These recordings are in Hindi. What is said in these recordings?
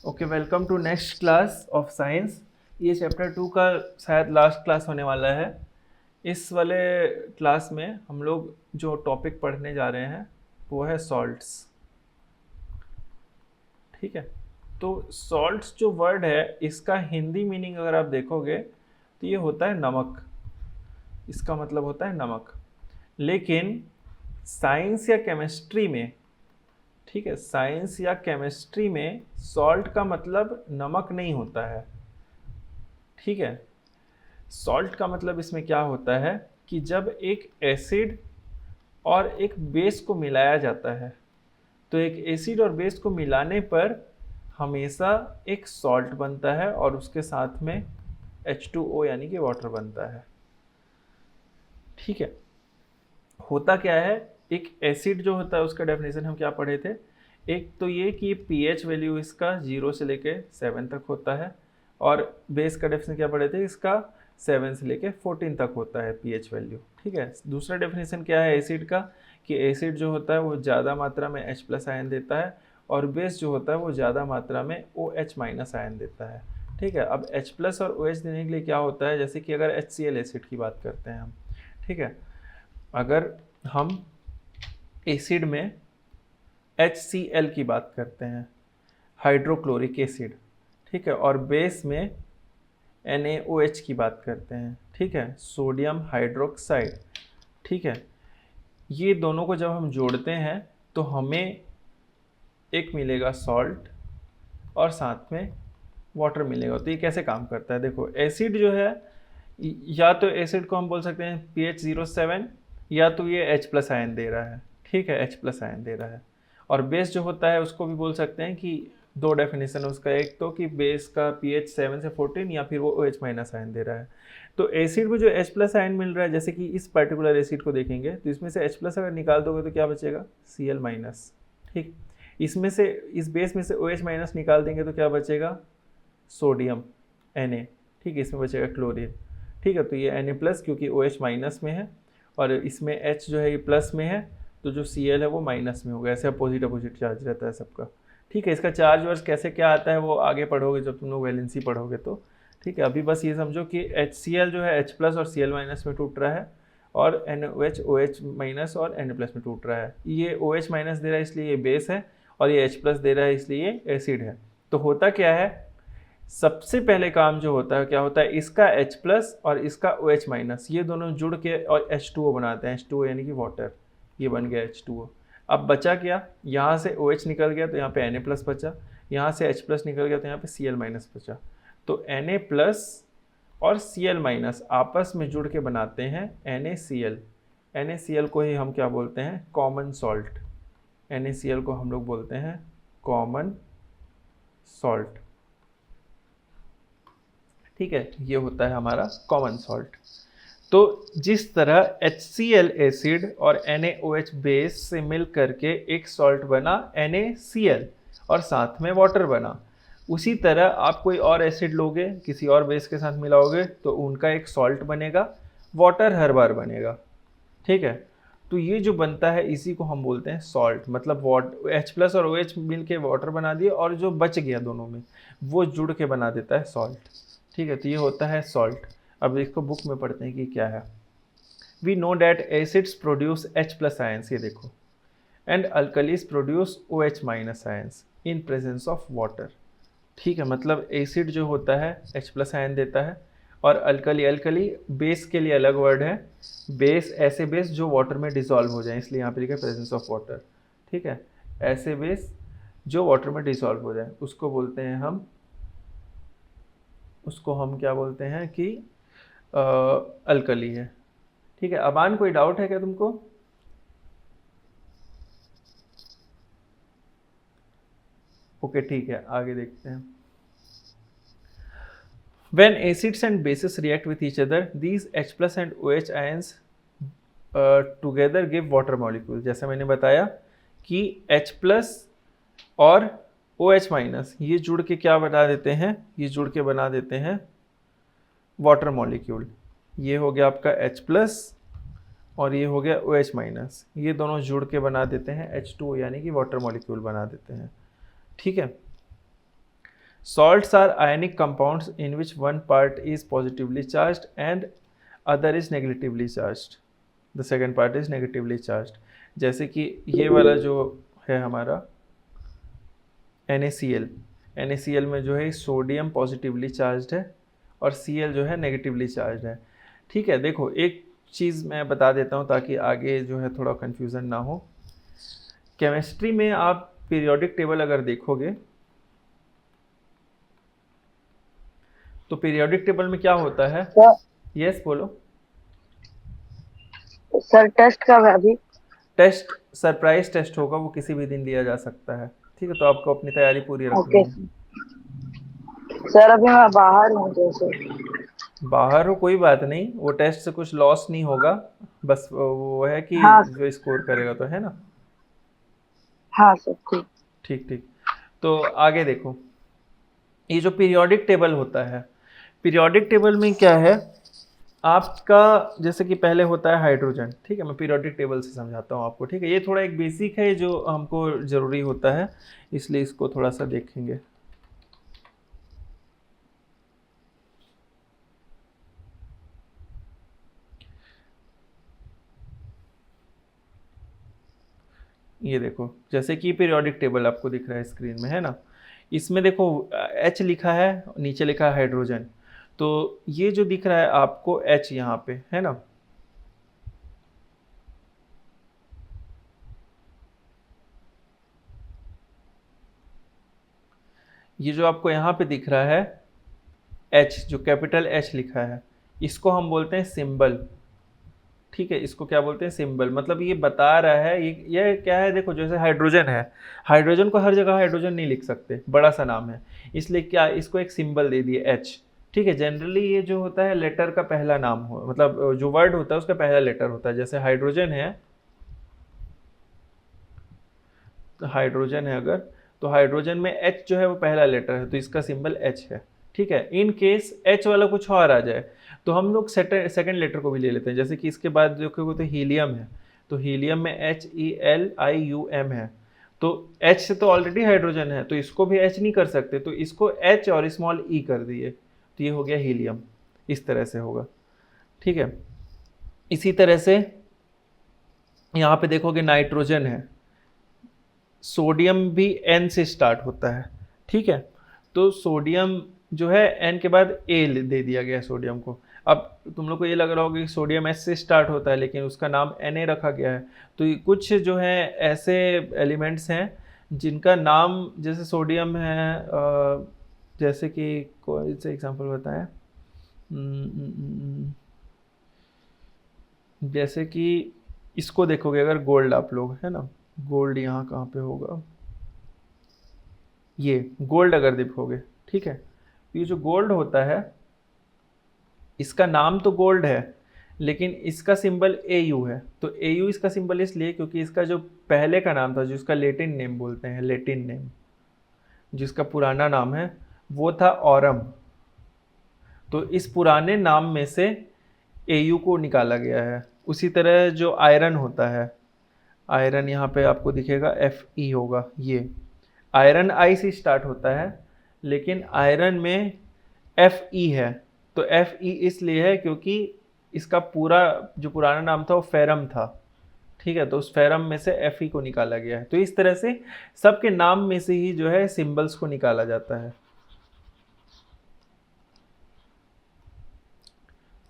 Okay, welcome to next class of science. ये चैप्टर 2 का शायद लास्ट क्लास होने वाला है। इस वाले क्लास में हम लोग जो टॉपिक पढ़ने जा रहे हैं वो है सॉल्ट्स। ठीक है, तो सॉल्ट्स जो वर्ड है इसका हिंदी मीनिंग अगर आप देखोगे तो ये होता है नमक। इसका मतलब होता है नमक। लेकिन साइंस या केमिस्ट्री में, ठीक है, साइंस या केमिस्ट्री में सॉल्ट का मतलब नमक नहीं होता है। ठीक है, सॉल्ट का मतलब इसमें क्या होता है कि जब एक एसिड और एक बेस को मिलाया जाता है तो एक एसिड और बेस को मिलाने पर हमेशा एक सॉल्ट बनता है और उसके साथ में H2O यानी कि वाटर बनता है। ठीक है, होता क्या है, एक एसिड जो होता है उसका डेफिनेशन हम क्या पढ़े थे। एक तो ये कि pH वैल्यू इसका 0 से लेके 7 तक होता है, और बेस का डेफिनेशन क्या पढ़े थे, इसका 7 से लेके 14 तक होता है pH वैल्यू। ठीक है, दूसरा डेफिनेशन क्या है एसिड का, कि एसिड जो होता है वो ज़्यादा मात्रा में H+ आयन देता है और बेस जो होता है वो ज़्यादा मात्रा में OH- आयन देता है। ठीक है, अब H+ और OH देने के लिए क्या होता है, जैसे कि अगर HCl एसिड की बात करते हैं हम। ठीक है, अगर हम एसिड में HCl की बात करते हैं, हाइड्रोक्लोरिक एसिड, ठीक है, और बेस में NaOH की बात करते हैं, ठीक है, सोडियम हाइड्रोक्साइड। ठीक है, ये दोनों को जब हम जोड़ते हैं तो हमें एक मिलेगा सॉल्ट और साथ में वाटर मिलेगा। तो ये कैसे काम करता है, देखो एसिड जो है, या तो एसिड को हम बोल सकते हैं pH 0.7, या तो ये H+ आयन दे रहा है। ठीक है, H+ आयन दे रहा है। और बेस जो होता है उसको भी बोल सकते हैं कि दो डेफिनेशन है उसका, एक तो कि बेस का pH 7 से 14, या फिर वो OH- आयन दे रहा है। तो एसिड में जो H+ आयन मिल रहा है, जैसे कि इस पर्टिकुलर एसिड को देखेंगे तो इसमें से H+ अगर निकाल दोगे तो क्या बचेगा, Cl-। ठीक, इसमें से इस बेस में से OH- निकाल देंगे तो क्या बचेगा, सोडियम Na। ठीक है, इसमें बचेगा क्लोरीन। ठीक है, तो ये Na+ क्योंकि OH- में है और इसमें H जो है ये प्लस में है, तो जो Cl है वो माइनस में होगा। ऐसे अपोजिट अपोजिट चार्ज रहता है सबका। ठीक है, इसका चार्ज वर्ज कैसे क्या आता है वो आगे पढ़ोगे जब तुम लोग वैलेंसी पढ़ोगे तो। ठीक है, अभी बस ये समझो कि HCl जो है H+ और Cl- में टूट रहा है, और NOH OH- और Na+ में टूट रहा है। ये OH- दे रहा है इसलिए ये बेस है, और ये H+ दे रहा है इसलिए ये एसिड है। तो होता क्या है, सबसे पहले काम जो होता है क्या होता है, इसका H+ और इसका OH- ये दोनों जुड़ के और H2O बनाते हैं। H2O यानी कि वाटर, ये बन गया H2O। अब बचा क्या, यहाँ से OH निकल गया तो यहाँ पे Na+ बचा, यहाँ से H+ निकल गया तो यहाँ पे Cl- बचा। तो Na+ और Cl- आपस में जुड़ के बनाते हैं NaCl। NaCl को ही हम क्या बोलते हैं, कॉमन सॉल्ट। NaCl को हम लोग बोलते हैं कॉमन सॉल्ट। ठीक है, ये होता है हमारा कॉमन सॉल्ट। तो जिस तरह HCl एसिड और NaOH बेस से मिल करके एक सॉल्ट बना NaCl और साथ में वाटर बना, उसी तरह आप कोई और एसिड लोगे किसी और बेस के साथ मिलाओगे तो उनका एक सॉल्ट बनेगा, वाटर हर बार बनेगा। ठीक है, तो ये जो बनता है इसी को हम बोलते हैं सॉल्ट। मतलब H+ और OH मिल के वाटर बना दिए और जो बच गया दोनों में वो जुड़ के बना देता है सॉल्ट। ठीक है, तो ये होता है सॉल्ट। अब इसको बुक में पढ़ते हैं कि क्या है। We know that acids produce H+ ions, ये देखो, and alkalis produce OH- ions in presence of water. ठीक है, मतलब एसिड जो होता है H+ आयन देता है, और अल्कली बेस के लिए अलग वर्ड है, बेस ऐसे बेस जो वाटर में डिसॉल्व हो जाए, इसलिए यहाँ पे लिखा है प्रेजेंस ऑफ वाटर। ठीक है, ऐसे बेस जो वाटर में डिसॉल्व हो जाए उसको बोलते हैं हम, उसको हम क्या बोलते हैं कि अल्कली है। ठीक है, अबान कोई डाउट है क्या तुमको? ओके, ठीक है, आगे देखते हैं। When acids and bases react with each other, these H+ and OH ions together give water molecule। जैसा मैंने बताया कि H+ और OH- ये जुड़ के क्या बना देते हैं, ये जुड़ के बना देते हैं वाटर मॉलिक्यूल। ये हो गया आपका H+ और ये हो गया OH-, ये दोनों जुड़ के बना देते हैं H2O यानी कि वाटर मॉलिक्यूल बना देते हैं। ठीक है, Salts are ionic compounds in which one part is positively charged and other is negatively charged. The second part is negatively charged. जैसे कि ये वाला जो है हमारा NaCl, NaCl में जो है सोडियम पॉजिटिवली चार्ज्ड है और Cl जो है नेगेटिवली चार्ज्ड है। ठीक है, देखो एक चीज़ मैं बता देता हूँ ताकि आगे जो है थोड़ा कन्फ्यूज़न ना हो। केमिस्ट्री में आप पीरियोडिक टेबल अगर देखोगे तो पीरियोडिक टेबल में क्या होता है? यस बोलो सर। टेस्ट कब है अभी? टेस्ट सरप्राइज टेस्ट होगा, वो किसी भी दिन लिया जा सकता है। ठीक है, तो आपको अपनी तैयारी पूरी रखनी ओके है। सर, अभी मैं बाहर हूँ जैसे। बाहर हो कोई बात नहीं, वो टेस्ट से कुछ लॉस नहीं होगा, बस वो है कि हाँ जो स्कोर करेगा तो है ना। हाँ सर ठीक। ठीक ठीक, तो आगे देखो, ये जो पीरियोडिक टेबल होता है, पीरियोडिक टेबल में क्या है आपका, जैसे कि पहले होता है हाइड्रोजन। ठीक है, मैं पीरियोडिक टेबल से समझाता हूँ आपको। ठीक है, ये थोड़ा एक बेसिक है जो हमको ज़रूरी होता है, इसलिए इसको थोड़ा सा देखेंगे। ये देखो, जैसे कि पीरियोडिक टेबल आपको दिख रहा है स्क्रीन में, है ना। इसमें देखो H लिखा है, नीचे लिखा है हाइड्रोजन, तो ये जो दिख रहा है आपको H यहाँ पे, है ना। ये जो आपको यहाँ पे दिख रहा है H, जो कैपिटल H लिखा है, इसको हम बोलते हैं सिंबल। ठीक है, इसको क्या बोलते हैं? सिंबल। मतलब ये बता रहा है, ये क्या है, देखो जैसे हाइड्रोजन है, हाइड्रोजन को हर जगह हाइड्रोजन नहीं लिख सकते, बड़ा सा नाम है, इसलिए क्या इसको एक सिंबल दे दिए H। ठीक है, जनरली ये जो होता है लेटर का पहला नाम हो, मतलब जो वर्ड होता है उसका पहला लेटर होता है। जैसे हाइड्रोजन है, हाइड्रोजन है अगर, तो हाइड्रोजन में H जो है वो पहला लेटर है, तो इसका सिंबल H है। ठीक है, इन केस H वाला कुछ और आ जाए तो हम लोग सेकेंड लेटर को भी ले लेते हैं। जैसे कि इसके बाद देखोगे तो हीलियम है, तो हीलियम में HELIUM है, तो H से तो ऑलरेडी हाइड्रोजन है, तो इसको भी H नहीं कर सकते, तो इसको H और स्मॉल e कर दिए, तो ये हो गया हीलियम। इस तरह से होगा। ठीक है, इसी तरह से यहाँ पे देखोगे नाइट्रोजन है, सोडियम भी N से स्टार्ट होता है। ठीक है, तो सोडियम जो है N के बाद A दे दिया गया है सोडियम को। अब तुम लोग को ये लग रहा होगा कि सोडियम S से स्टार्ट होता है, लेकिन उसका नाम Na रखा गया है। तो ये कुछ जो है ऐसे एलिमेंट्स हैं जिनका नाम, जैसे सोडियम है, जैसे कि कोई से एग्जांपल बताएं, जैसे कि इसको देखोगे अगर, गोल्ड आप लोग, है ना, गोल्ड यहाँ कहाँ पे होगा, ये गोल्ड अगर देखोगे, ठीक है, तो ये जो गोल्ड होता है इसका नाम तो गोल्ड है, लेकिन इसका सिंबल AU है। तो AU इसका सिंबल इसलिए क्योंकि इसका जो पहले का नाम था, जो इसका लेटिन नेम बोलते हैं, लेटिन नेम, जिसका पुराना नाम है वो था ऑरम, तो इस पुराने नाम में से AU को निकाला गया है। उसी तरह जो आयरन होता है, आयरन यहाँ पे आपको दिखेगा Fe होगा, ये आयरन I से स्टार्ट होता है, लेकिन आयरन में Fe है, तो Fe इसलिए है क्योंकि इसका पूरा जो पुराना नाम था वो फेरम था। ठीक है, तो उस फेरम में से Fe को निकाला गया है। तो इस तरह से सबके नाम में से ही जो है सिंबल्स को निकाला जाता है।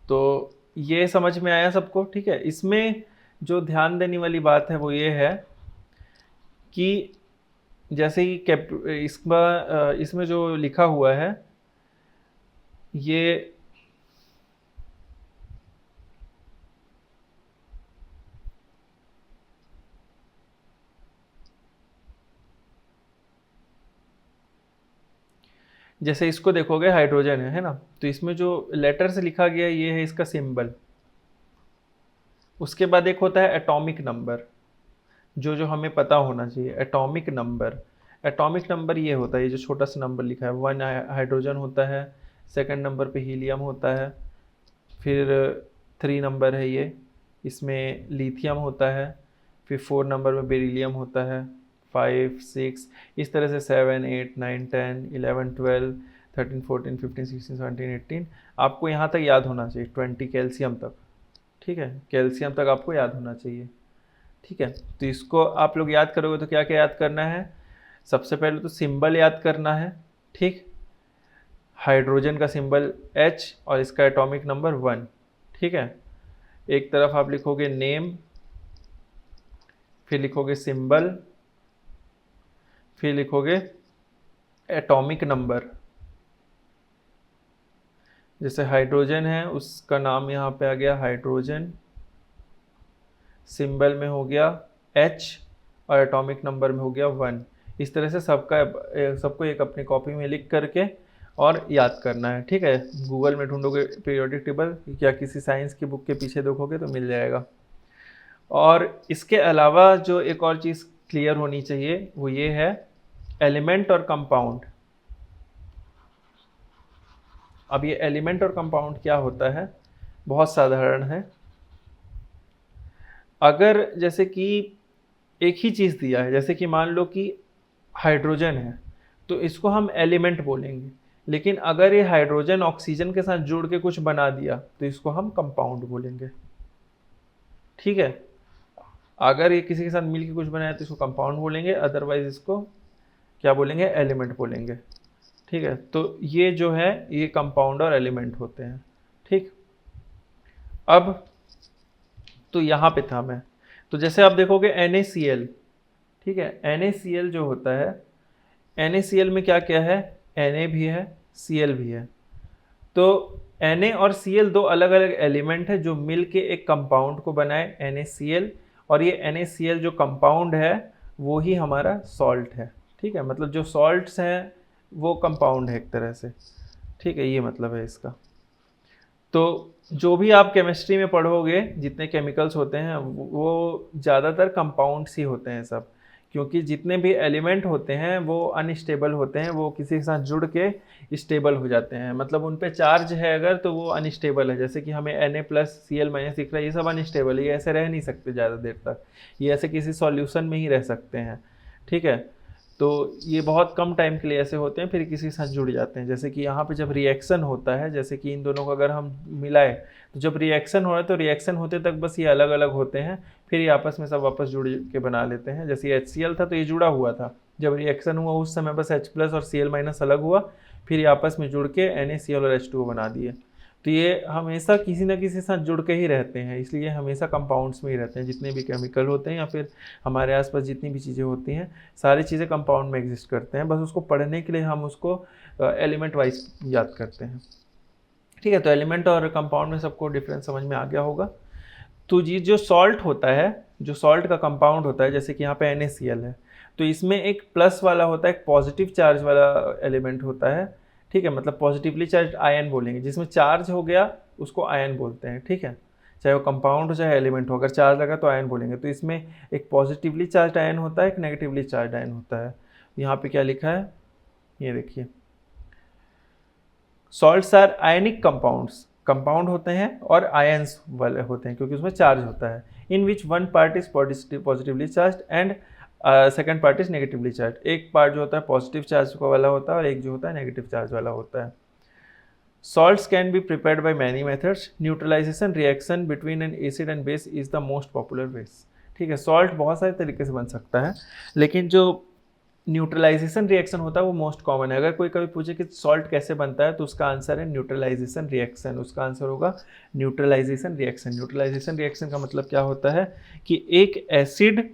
तो ये समझ में आया सबको? ठीक है, इसमें जो ध्यान देने वाली बात है वो ये है कि जैसे कि इसमें जो लिखा हुआ है ये जैसे इसको देखोगे हाइड्रोजन है ना, तो इसमें जो लेटर से लिखा गया ये है इसका सिंबल। उसके बाद एक होता है एटॉमिक नंबर, जो जो हमें पता होना चाहिए। एटॉमिक नंबर, एटॉमिक नंबर ये होता है, ये जो छोटा सा नंबर लिखा है, 1 हाइड्रोजन होता है, सेकंड नंबर पे हीलियम होता है, फिर 3 नंबर है ये, इसमें लिथियम होता है, फिर 4 नंबर में बेरिलियम होता है, 5 6, इस तरह से 7 8 9 10 11 12 13 14 15 16 17 18, आपको यहाँ तक याद होना चाहिए 20 कैल्शियम तक, ठीक है, कैल्शियम तक आपको याद होना चाहिए, ठीक है। तो इसको आप लोग याद करोगे तो क्या क्या याद करना है, सबसे पहले तो सिंबल याद करना है, ठीक, हाइड्रोजन का सिंबल H और इसका एटॉमिक नंबर 1, ठीक है। एक तरफ आप लिखोगे नेम, फिर लिखोगे सिंबल, फिर लिखोगे एटॉमिक नंबर। जैसे हाइड्रोजन है उसका नाम यहाँ पे आ गया हाइड्रोजन, सिंबल में हो गया H और एटॉमिक नंबर में हो गया 1। इस तरह से सबको एक अपनी कॉपी में लिख करके और याद करना है, ठीक है। गूगल में ढूंढोगे पीरियोडिक टेबल या किसी साइंस की बुक के पीछे देखोगे तो मिल जाएगा। और इसके अलावा जो एक और चीज़ क्लियर होनी चाहिए वो ये है एलिमेंट और कंपाउंड। अब ये एलिमेंट और कंपाउंड क्या होता है, बहुत साधारण है। अगर जैसे कि एक ही चीज़ दिया है, जैसे कि मान लो कि हाइड्रोजन है तो इसको हम एलिमेंट बोलेंगे, लेकिन अगर ये हाइड्रोजन ऑक्सीजन के साथ जुड़ के कुछ बना दिया तो इसको हम कंपाउंड बोलेंगे, ठीक है। अगर ये किसी के साथ मिलके कुछ बनाया तो इसको कंपाउंड बोलेंगे, अदरवाइज इसको क्या बोलेंगे, एलिमेंट बोलेंगे, ठीक है। तो ये जो है ये कंपाउंड और एलिमेंट होते हैं, ठीक। अब तो यहाँ पे था मैं, तो जैसे आप देखोगे NaCl, ठीक है, NaCl जो होता है, NaCl में क्या क्या है, Na भी है Cl भी है। तो Na और Cl दो अलग अलग एलिमेंट है जो मिल के एक कंपाउंड को बनाए NaCl, और ये NaCl जो कंपाउंड है वो ही हमारा सॉल्ट है, ठीक है। मतलब जो सॉल्ट्स हैं वो कंपाउंड है एक तरह से, ठीक है, ये मतलब है इसका। तो जो भी आप केमिस्ट्री में पढ़ोगे जितने केमिकल्स होते हैं वो ज़्यादातर कंपाउंड्स ही होते हैं सब, क्योंकि जितने भी एलिमेंट होते हैं वो अनस्टेबल होते हैं, वो किसी के साथ जुड़ के स्टेबल हो जाते हैं। मतलब उन पे चार्ज है अगर तो वो अनस्टेबल है, जैसे कि हमें Na+Cl- दिख रहा है, ये सब अनस्टेबल है, ये ऐसे रह नहीं सकते ज़्यादा देर तक, ये ऐसे किसी सॉल्यूशन में ही रह सकते हैं, ठीक है। तो ये बहुत कम टाइम के लिए ऐसे होते हैं, फिर किसी के साथ जुड़ जाते हैं। जैसे कि यहाँ पे जब रिएक्शन होता है, जैसे कि इन दोनों को अगर हम मिलाए तो जब रिएक्शन हो रहा है तो रिएक्शन होते तक बस ये अलग अलग होते हैं, फिर ये आपस में सब वापस जुड़ के बना लेते हैं। जैसे ये HCl था तो ये जुड़ा हुआ था, जब रिएक्शन हुआ उस समय बस H+ और Cl- अलग हुआ, फिर ये आपस में जुड़ के NaCl और H2O बना दिए। तो ये हमेशा किसी न किसी के साथ जुड़ के ही रहते हैं, इसलिए हमेशा कंपाउंड्स में ही रहते हैं। जितने भी केमिकल होते हैं या फिर हमारे आसपास जितनी भी चीज़ें होती हैं सारी चीज़ें कंपाउंड में एग्जिस्ट करते हैं, बस उसको पढ़ने के लिए हम उसको एलिमेंट वाइज याद करते हैं, ठीक है। तो एलिमेंट और कंपाउंड में सबको डिफरेंस समझ में आ गया होगा। तो ये जो सॉल्ट होता है, जो सॉल्ट का कंपाउंड होता है, जैसे कि यहाँ पे NaCl है तो इसमें एक प्लस वाला होता है, एक पॉजिटिव चार्ज वाला एलिमेंट होता है, ठीक है। मतलब पॉजिटिवली चार्ज आयन बोलेंगे, जिसमें चार्ज हो गया उसको आयन बोलते हैं, ठीक है। चाहे वो कंपाउंड हो चाहे एलिमेंट हो, अगर चार्ज लगा तो आयन बोलेंगे। तो इसमें एक पॉजिटिवली चार्ज आयन होता है, एक नेगेटिवली चार्ज आयन होता है। यहाँ पे क्या लिखा है ये देखिए, salts are ionic compounds, compound होते हैं और आयंस वाले होते हैं क्योंकि उसमें चार्ज होता है, in which one part is positively charge and second part is negatively charge. एक पार्ट जो होता है पॉजिटिव चार्ज वाला होता है और एक जो होता है नेगेटिव चार्ज वाला होता है। Salts can be prepared by many methods, neutralisation reaction between an acid and base is the most popular ways, ठीक है। सॉल्ट बहुत सारे तरीके से बन सकता है, लेकिन जो न्यूट्रलाइजेशन रिएक्शन होता है वो मोस्ट कॉमन है। अगर कोई कभी पूछे कि सॉल्ट कैसे बनता है तो उसका आंसर है न्यूट्रलाइजेशन रिएक्शन, उसका आंसर होगा न्यूट्रलाइजेशन रिएक्शन। न्यूट्रलाइजेशन रिएक्शन का मतलब क्या होता है कि एक एसिड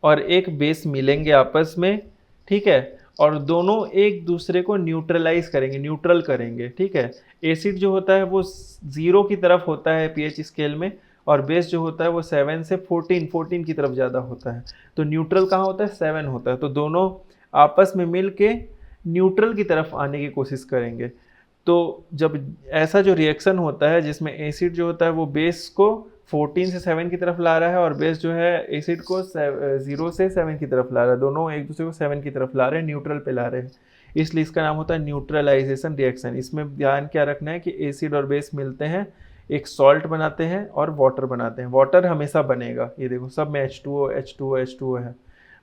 और एक बेस मिलेंगे आपस में, ठीक है, और दोनों एक दूसरे को न्यूट्रलाइज करेंगे, न्यूट्रल करेंगे, ठीक है। एसिड जो होता है वो 0 की तरफ होता है pH स्केल में, और बेस जो होता है वो 7 से 14 की तरफ ज़्यादा होता है। तो न्यूट्रल कहाँ होता है, 7 होता है। तो दोनों आपस में मिल के न्यूट्रल की तरफ आने की कोशिश करेंगे। तो जब ऐसा जो रिएक्शन होता है जिसमें एसिड जो होता है वो बेस को 14 से 7 की तरफ ला रहा है और बेस जो है एसिड को 0 से 7 की तरफ ला रहा है, दोनों एक दूसरे को 7 की तरफ ला रहे हैं, न्यूट्रल पे ला रहे हैं, इसलिए इसका नाम होता है न्यूट्रलाइजेशन रिएक्शन। इसमें ध्यान क्या रखना है कि एसिड और बेस मिलते हैं, एक सॉल्ट बनाते हैं और वाटर बनाते हैं। वाटर हमेशा बनेगा, ये देखो सब में H2O H2O H2O है,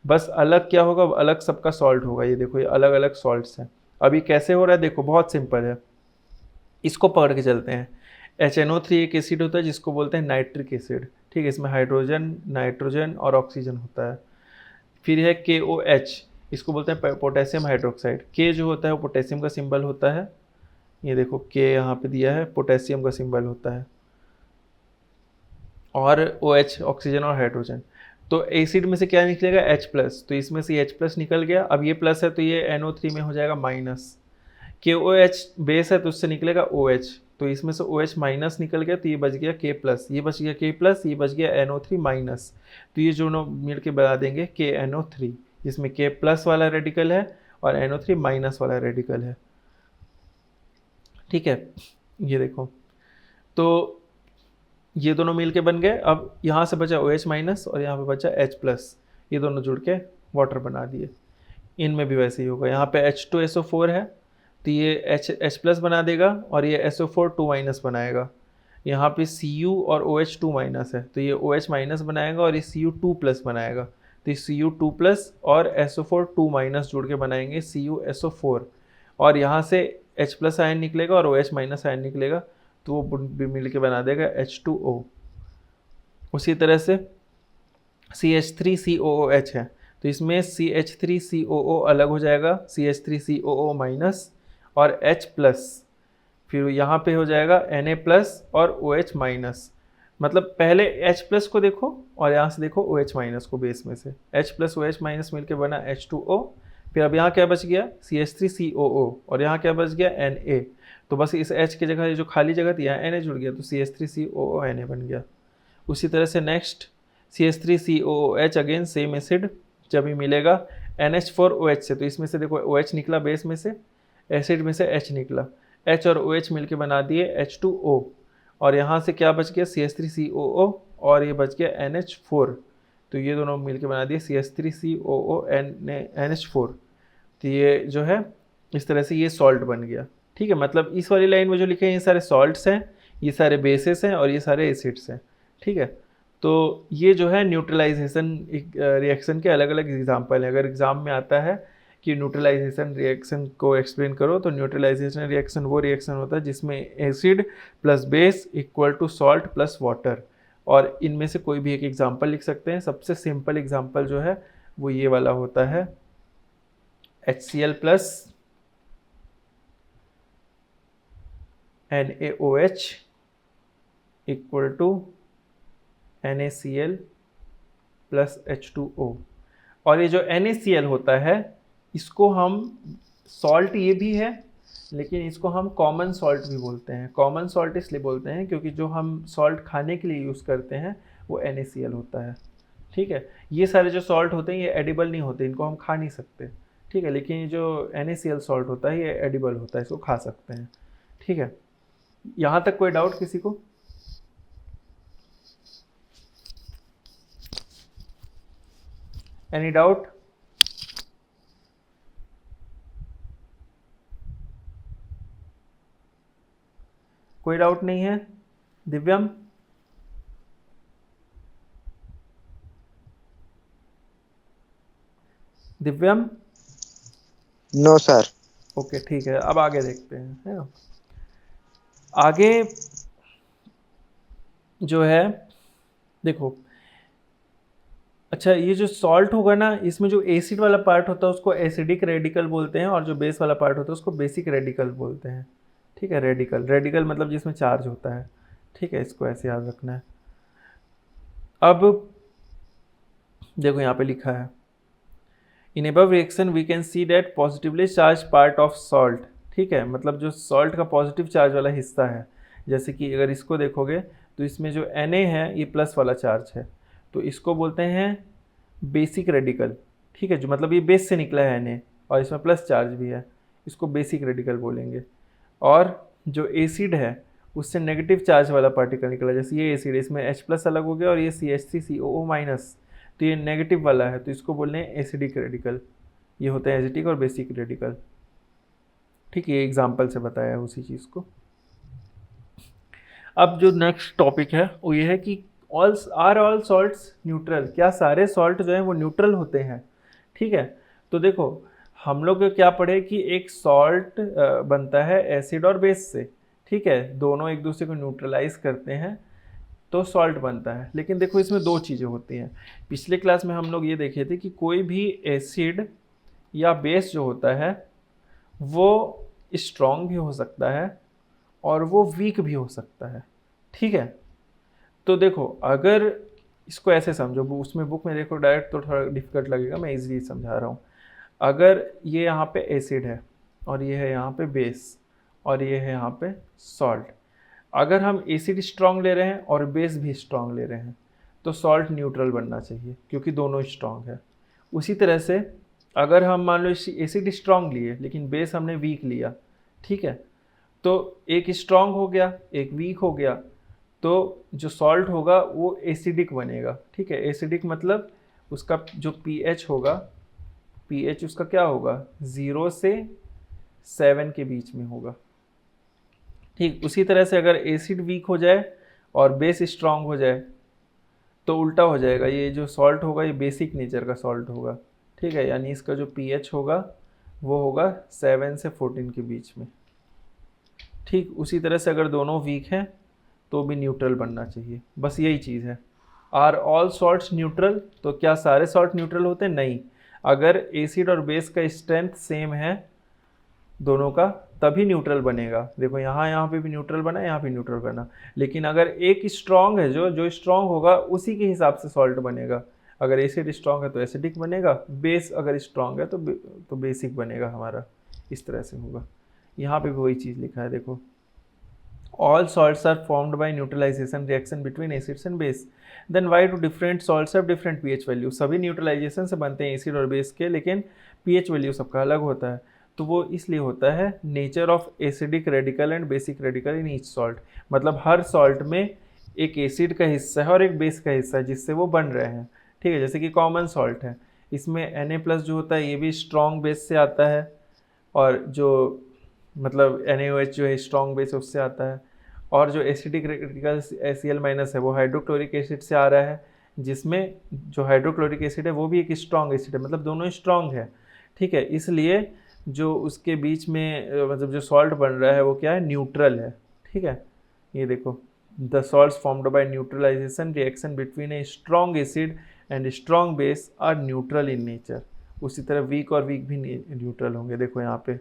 बस अलग क्या होगा, अलग सबका सॉल्ट होगा। ये देखो ये अलग अलग सॉल्ट्स हैं। अब ये कैसे हो रहा है, देखो बहुत सिंपल है, इसको पकड़ के चलते हैं। HNO3 एक एसिड होता है जिसको बोलते हैं नाइट्रिक एसिड, ठीक है, इसमें हाइड्रोजन, नाइट्रोजन और ऑक्सीजन होता है। फिर है KOH, इसको बोलते हैं पोटेशियम हाइड्रोक्साइड। के जो होता है वो पोटेशियम का सिंबल होता है, ये देखो के यहाँ पे दिया है, पोटेशियम का सिंबल होता है। और OH ऑक्सीजन और हाइड्रोजन। तो एसिड में से क्या निकलेगा, H प्लस, तो इसमें से H प्लस निकल गया। अब ये प्लस है तो ये NO3 में हो जाएगा माइनस। KOH बेस है तो उससे निकलेगा OH, तो इसमें से OH माइनस निकल गया तो ये बच गया K प्लस, ये बच गया K प्लस, ये बच गया NO3 माइनस। तो ये दोनों मिल के बना देंगे KNO3, जिसमें K प्लस वाला रेडिकल है और NO3 माइनस वाला रेडिकल है। ठीक है, ये देखो तो ये दोनों मिल के बन गए। अब यहाँ से बचा OH माइनस और यहाँ पे बचा H प्लस, ये दोनों जुड़ के वाटर बना दिए। इनमें भी वैसे ही होगा, यहाँ पे H2SO4 है तो ये H प्लस बना देगा और ये SO4 2 माइनस बनाएगा। यहाँ पे Cu और OH 2 माइनस है तो ये OH माइनस बनाएगा और ये Cu 2 प्लस बनाएगा, तो ये Cu 2 प्लस और SO4 2 माइनस जुड़ के बनाएंगे CuSO4। और यहाँ से H प्लस आयन निकलेगा और OH माइनस आयन निकलेगा तो वो भी मिल के बना देगा H2O। उसी तरह से CH3COOH है तो इसमें CH3COO अलग हो जाएगा, CH3COO माइनस और H प्लस, फिर यहाँ पे हो जाएगा Na प्लस और OH माइनस। मतलब पहले H प्लस को देखो और यहाँ से देखो OH माइनस को, बेस में से H प्लस OH माइनस मिलके बना H2O। फिर अब यहाँ क्या बच गया, CH3COO और यहाँ क्या बच गया Na, तो बस इस H की जगह जो खाली जगह थी यहाँ Na जुड़ गया तो CH3COO Na बन गया। उसी तरह से next CH3COOH again same acid, जब ही मिलेगा NH4OH से, तो इसमें से देखो OH निकला बेस में से, एसिड में से H निकला, H और OH मिलके बना दिए H2O। और यहाँ से क्या बच गया, CH3COO और ये बच गया NH4, तो ये दोनों मिलके बना दिए CH3COO NH4। तो ये जो है इस तरह से ये सॉल्ट बन गया। ठीक है, मतलब इस वाली लाइन में जो लिखे हैं ये सारे सॉल्ट्स हैं, ये सारे बेसिस हैं और ये सारे एसिड्स हैं। ठीक है, तो ये जो है न्यूट्रलाइजेशन रिएक्शन के अलग अलग एग्जाम्पल है। अगर एग्जाम में आता है कि न्यूट्रलाइजेशन रिएक्शन को एक्सप्लेन करो, तो न्यूट्रलाइजेशन रिएक्शन वो रिएक्शन होता है जिसमें acid plus base equal to salt plus water, और इनमें से कोई भी एक एग्जाम्पल लिख सकते हैं। सबसे सिंपल एग्जाम्पल जो है वो ये वाला होता है, HCl plus NaOH equal to NaCl plus H2O। और ये जो NaCl होता है इसको हम सॉल्ट ये भी है, लेकिन इसको हम कॉमन सॉल्ट भी बोलते हैं। कॉमन सॉल्ट इसलिए बोलते हैं क्योंकि जो हम सॉल्ट खाने के लिए यूज़ करते हैं वो NaCl होता है। ठीक है, ये सारे जो सॉल्ट होते हैं ये एडिबल नहीं होते, इनको हम खा नहीं सकते। ठीक है, लेकिन ये जो NaCl सॉल्ट होता है ये एडिबल होता है, इसको खा सकते हैं। ठीक है, यहाँ तक कोई डाउट किसी को? Any doubt? कोई डाउट नहीं है? Divyam? Divyam? No sir. Okay ठीक है, अब आगे देखते हैं, है ना। आगे जो है देखो, अच्छा ये जो सॉल्ट होगा ना, इसमें जो एसिड वाला पार्ट होता है उसको एसिडिक रेडिकल बोलते हैं और जो बेस वाला पार्ट होता है उसको बेसिक रेडिकल बोलते हैं। ठीक है, रेडिकल, रेडिकल मतलब जिसमें चार्ज होता है। ठीक है, इसको ऐसे याद रखना है। अब देखो यहाँ पे लिखा है, in above reaction we can see that positively charge part of salt. ठीक है, मतलब जो सॉल्ट का पॉजिटिव चार्ज वाला हिस्सा है, जैसे कि अगर इसको देखोगे तो इसमें जो Na है ये प्लस वाला चार्ज है, तो इसको बोलते हैं बेसिक रेडिकल। ठीक है, जो मतलब ये बेस से निकला है Na और इसमें प्लस चार्ज भी है, इसको बेसिक रेडिकल बोलेंगे। और जो एसिड है उससे नेगेटिव चार्ज वाला पार्टिकल निकला, जैसे ये एसिड, इसमें H प्लस अलग हो गया और ये CH3COO माइनस, तो ये नेगेटिव वाला है, तो इसको बोलते हैं एसिडिक रेडिकल। ये होता है एसिडिक और बेसिक रेडिकल। ठीक है, ये एग्जाम्पल से बताया है उसी चीज़ को। अब जो नेक्स्ट टॉपिक है वो ये है कि ऑल सॉल्ट्स न्यूट्रल, क्या सारे सॉल्ट जो हैं वो न्यूट्रल होते हैं? ठीक है। तो देखो हम लोग क्या पढ़े कि एक सॉल्ट बनता है एसिड और बेस से, ठीक है, दोनों एक दूसरे को न्यूट्रलाइज करते हैं तो सॉल्ट बनता है। लेकिन देखो इसमें दो चीज़ें होती हैं। पिछले क्लास में हम लोग ये देखे थे कि कोई भी एसिड या बेस जो होता है वो स्ट्रॉन्ग भी हो सकता है और वो वीक भी हो सकता है, ठीक है। तो देखो अगर इसको ऐसे समझो, उसमें बुक में देखो डायरेक्ट तो थोड़ा डिफिकल्ट लगेगा, मैं इजीली समझा रहा हूँ। अगर ये यहाँ पे एसिड है और ये है यहाँ पे बेस और ये है यहाँ पे सॉल्ट, अगर हम एसिड स्ट्रॉन्ग ले रहे हैं और बेस भी स्ट्रॉन्ग ले रहे हैं तो सॉल्ट न्यूट्रल बनना चाहिए क्योंकि दोनों स्ट्रॉन्ग है। उसी तरह से अगर हम मान लो एसिड स्ट्रॉन्ग लिए लेकिन बेस हमने वीक लिया, ठीक है, तो एक स्ट्रॉन्ग हो गया एक वीक हो गया, तो जो सॉल्ट होगा वो एसिडिक बनेगा, ठीक है। एसिडिक मतलब उसका जो पीएच होगा, पीएच उसका क्या होगा, 0 से 7 के बीच में होगा, ठीक। उसी तरह से अगर एसिड वीक हो जाए और बेस स्ट्रांग हो जाए तो उल्टा हो जाएगा, ये जो सॉल्ट होगा ये बेसिक नेचर का सॉल्ट होगा, ठीक है, यानी इसका जो पीएच होगा वो होगा 7 से 14 के बीच में, ठीक। उसी तरह से अगर दोनों वीक हैं तो भी न्यूट्रल बनना चाहिए, बस यही चीज़ है। आर ऑल सॉल्ट्स न्यूट्रल, तो क्या सारे सॉल्ट न्यूट्रल होते हैं? नहीं। अगर एसिड और बेस का स्ट्रेंथ सेम है दोनों का तभी न्यूट्रल बनेगा। देखो यहाँ पे भी न्यूट्रल बना, यहाँ पे न्यूट्रल बना, लेकिन अगर एक स्ट्रॉन्ग है जो स्ट्रॉन्ग होगा उसी के हिसाब से सॉल्ट बनेगा। अगर एसिड स्ट्रॉन्ग है तो एसिडिक बनेगा, बेस अगर स्ट्रॉन्ग है तो बेसिक बनेगा हमारा, इस तरह से होगा। यहाँ पे भी वही चीज़ लिखा है, देखो all salts are formed by neutralization reaction between acids and base, then why do different salts have different pH value? सभी न्यूट्रलाइजेशन से बनते हैं एसिड और बेस के, लेकिन pH वैल्यू सबका अलग होता है। तो वो इसलिए होता है nature of acidic radical and basic radical in each salt, मतलब हर सॉल्ट में एक एसिड का हिस्सा है और एक बेस का हिस्सा है जिससे वो बन रहे हैं, ठीक है। जैसे कि कॉमन सॉल्ट है, इसमें Na+ जो होता है ये भी स्ट्रॉन्ग बेस से आता है, और जो मतलब NaOH जो है स्ट्रॉन्ग बेस उससे आता है, और जो एसिडिक रेडिकल Cl- है वो हाइड्रोक्लोरिक एसिड से आ रहा है, जिसमें जो हाइड्रोक्लोरिक एसिड है वो भी एक स्ट्रॉन्ग एसिड है, मतलब दोनों स्ट्रॉन्ग है, ठीक है। इसलिए जो उसके बीच में मतलब जो सॉल्ट बन रहा है वो क्या है, न्यूट्रल है, ठीक है। ये देखो the salts formed by neutralisation reaction between a strong acid and strong base are neutral in nature. उसी तरह वीक और वीक भी न्यूट्रल होंगे। देखो यहाँ पे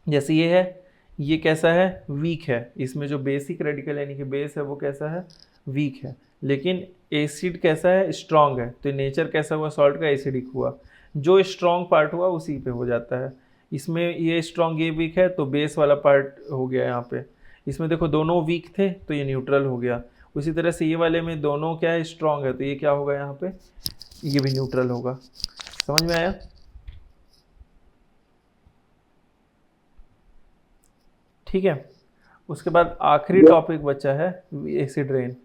जैसे ये है, ये कैसा है, वीक है, इसमें जो बेसिक रेडिकल यानी कि बेस है वो कैसा है, वीक है, लेकिन एसिड कैसा है, स्ट्रॉन्ग है, तो नेचर कैसा हुआ सॉल्ट का, एसिडिक हुआ। जो स्ट्रॉन्ग पार्ट हुआ उसी पे हो जाता है। इसमें ये स्ट्रॉन्ग ये वीक है तो बेस वाला पार्ट हो गया यहाँ पे। इसमें देखो दोनों वीक थे तो ये न्यूट्रल हो गया। उसी तरह से ये वाले में दोनों क्या है, स्ट्रॉन्ग है, तो ये क्या होगा यहाँ पे, ये भी न्यूट्रल होगा। समझ में आया? ठीक है। उसके बाद आखिरी टॉपिक बचा है एसिड रेन।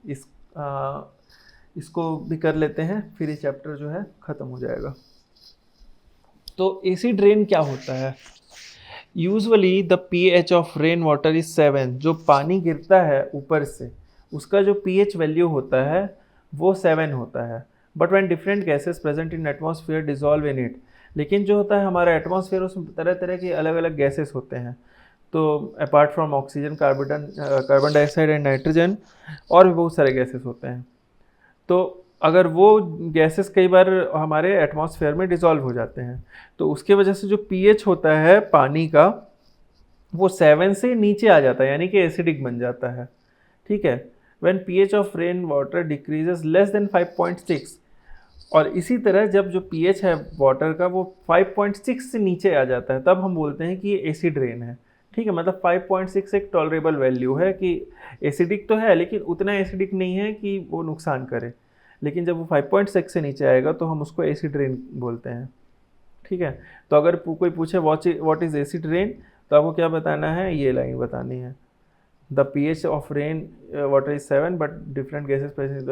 इसको भी कर लेते हैं, फिर ये चैप्टर जो है ख़त्म हो जाएगा। तो एसिड रेन क्या होता है? Usually the pH of rain water is 7। जो पानी गिरता है ऊपर से उसका जो pH वैल्यू होता है वो 7 होता है। But when different gases present in atmosphere dissolve in it, लेकिन जो होता है हमारा एटमॉस्फेयर उसमें तरह तरह के अलग अलग गैसेस होते हैं। तो apart from oxygen, carbon dioxide and nitrogen और भी बहुत सारे गैसेस होते हैं। तो अगर वो गैसेस कई बार हमारे एटमॉस्फेयर में डिसॉल्व हो जाते हैं तो उसके वजह से जो पीएच होता है पानी का वो 7 से नीचे आ जाता है, यानी कि एसिडिक बन जाता है, ठीक है। When pH of rain water decreases less than 5.6, और इसी तरह जब जो पीएच है वाटर का वो 5.6 से नीचे आ जाता है तब हम बोलते हैं कि ये एसिड रेन है, ठीक है। मतलब 5.6 एक टॉलरेबल वैल्यू है कि एसिडिक तो है लेकिन उतना एसिडिक नहीं है कि वो नुकसान करे, लेकिन जब वो 5.6 से नीचे आएगा तो हम उसको एसिड रेन बोलते हैं, ठीक है। तो अगर कोई पूछे व्हाट इज़ एसिड रेन तो आपको क्या बताना है, ये लाइन बतानी है, the pH of rain water is 7 but different gases present,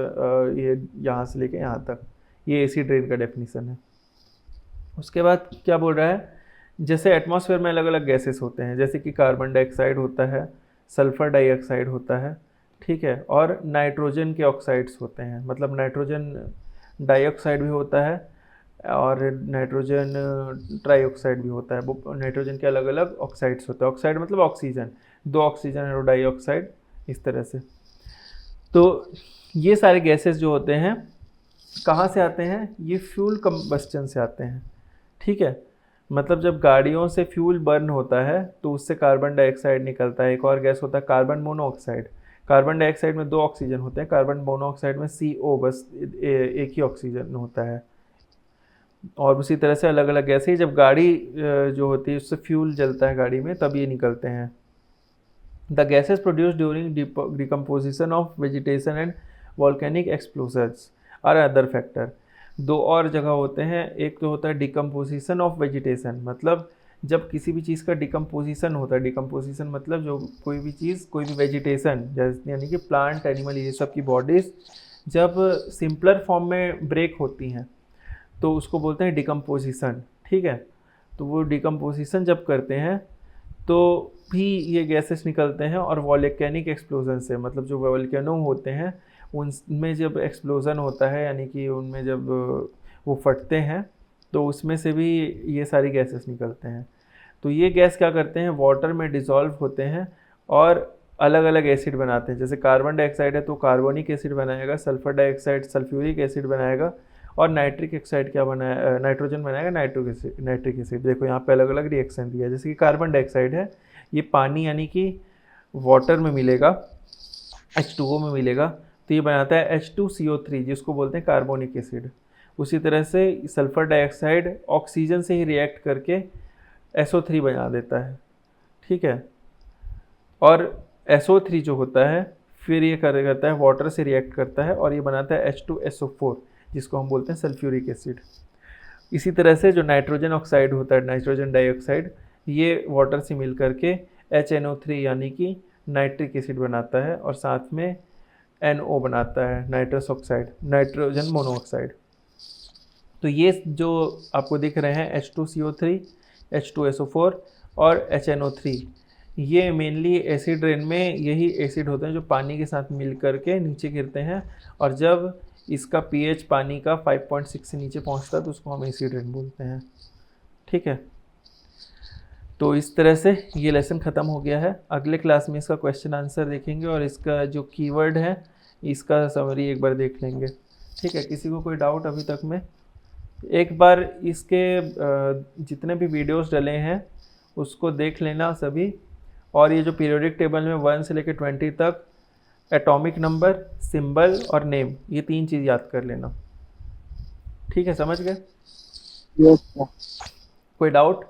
ये यहाँ से लेके यहाँ तक, ये एसिड रेन का डेफिनेशन है। उसके बाद क्या बोल रहा है, जैसे एटमॉस्फेयर में अलग अलग गैसेस होते हैं, जैसे कि कार्बन डाइऑक्साइड होता है, सल्फर डाइऑक्साइड होता है, ठीक है, और नाइट्रोजन के ऑक्साइड्स होते हैं, मतलब नाइट्रोजन डाइऑक्साइड भी होता है, और नाइट्रोजन ट्राईऑक्साइड भी होता है। वो नाइट्रोजन के अलग अलग ऑक्साइड्स होते हैं। ऑक्साइड मतलब ऑक्सीजन, 2 ऑक्सीजन है, डाइऑक्साइड, इस तरह से। तो ये सारे गैसेस जो होते हैं कहाँ से आते हैं? ये फ्यूल कंबस्टन से आते हैं, ठीक है। मतलब जब गाड़ियों से फ्यूल बर्न होता है तो उससे कार्बन डाइऑक्साइड निकलता है। एक और गैस होता है कार्बन मोनोऑक्साइड। कार्बन डाइऑक्साइड में 2 ऑक्सीजन होते हैं, कार्बन मोनोऑक्साइड में CO, बस एक ही ऑक्सीजन होता है। और उसी तरह से अलग अलग गैसें जब गाड़ी जो होती है उससे फ्यूल जलता है गाड़ी में, तब ये निकलते हैं। The gases produce during decomposition of vegetation and volcanic explosions are other factor. 2 और जगह होते हैं। एक तो होता है डिकम्पोजिशन ऑफ वेजिटेशन, मतलब जब किसी भी चीज़ का डिकम्पोजिशन होता है। डिकम्पोजिशन मतलब जो कोई भी चीज़, कोई भी वेजिटेशन, जैसे यानी कि प्लांट, एनिमल, ये सब की बॉडीज़ जब सिंपलर फॉर्म में ब्रेक होती हैं तो उसको बोलते हैं डिकम्पोजिशन, ठीक है। तो वो डिकम्पोजिशन जब करते हैं तो भी ये गैसेस निकलते हैं। और वॉल्केनिक एक्सप्लोजन से, मतलब जो वॉल्केनो होते हैं उनमें जब एक्सप्लोज़न होता है, यानी कि उनमें जब वो फटते हैं तो उसमें से भी ये सारी गैसेस निकलते हैं। तो ये गैस क्या करते हैं? वाटर में डिज़ोल्व होते हैं और अलग अलग एसिड बनाते हैं। जैसे कार्बन डाइऑक्साइड है तो कार्बोनिक एसिड बनाएगा, सल्फर डाइऑक्साइड सल्फ्यूरिक एसिड बनाएगा, और नाइट्रिक ऑक्साइड क्या बनाया, नाइट्रोजन बनाएगा नाइट्रिक एसिड। देखो यहाँ पे अलग अलग रिएक्शन दिया है। जैसे कि कार्बन डाइऑक्साइड है, ये पानी यानी कि वाटर में मिलेगा, H2O में मिलेगा, तो ये बनाता है H2CO3, जिसको बोलते हैं कार्बोनिक एसिड। उसी तरह से सल्फर डाइऑक्साइड ऑक्सीजन से ही रिएक्ट करके SO3 बना देता है, ठीक है। और SO3 जो होता है फिर ये करता है वाटर से रिएक्ट करता है और ये बनाता है H2SO4, जिसको हम बोलते हैं सल्फ्यूरिक एसिड। इसी तरह से जो नाइट्रोजन ऑक्साइड होता है, नाइट्रोजन डाइऑक्साइड, ये वाटर से मिल करके HNO3 यानी कि नाइट्रिक एसिड बनाता है, और साथ में NO बनाता है, नाइट्रस ऑक्साइड, नाइट्रोजन मोनोऑक्साइड। तो ये जो आपको दिख रहे हैं H2CO3, H2SO4 और HNO3, ये मेनली एसिड रेन में यही एसिड होते हैं जो पानी के साथ मिल करके नीचे गिरते हैं, और जब इसका pH पानी का 5.6 से नीचे पहुंचता है तो उसको हम एसिड रेन बोलते हैं, ठीक है। तो इस तरह से ये लेसन ख़त्म हो गया है। अगले क्लास में इसका क्वेश्चन आंसर देखेंगे और इसका जो कीवर्ड है इसका समरी एक बार देख लेंगे, ठीक है। किसी को कोई डाउट अभी तक में? एक बार इसके जितने भी वीडियोस डले हैं उसको देख लेना सभी, और ये जो पीरियोडिक टेबल में 1 से लेकर 20 तक एटॉमिक नंबर, सिंबल और नेम, ये 3 चीज़ याद कर लेना, ठीक है। समझ गए? Yes sir. कोई डाउट?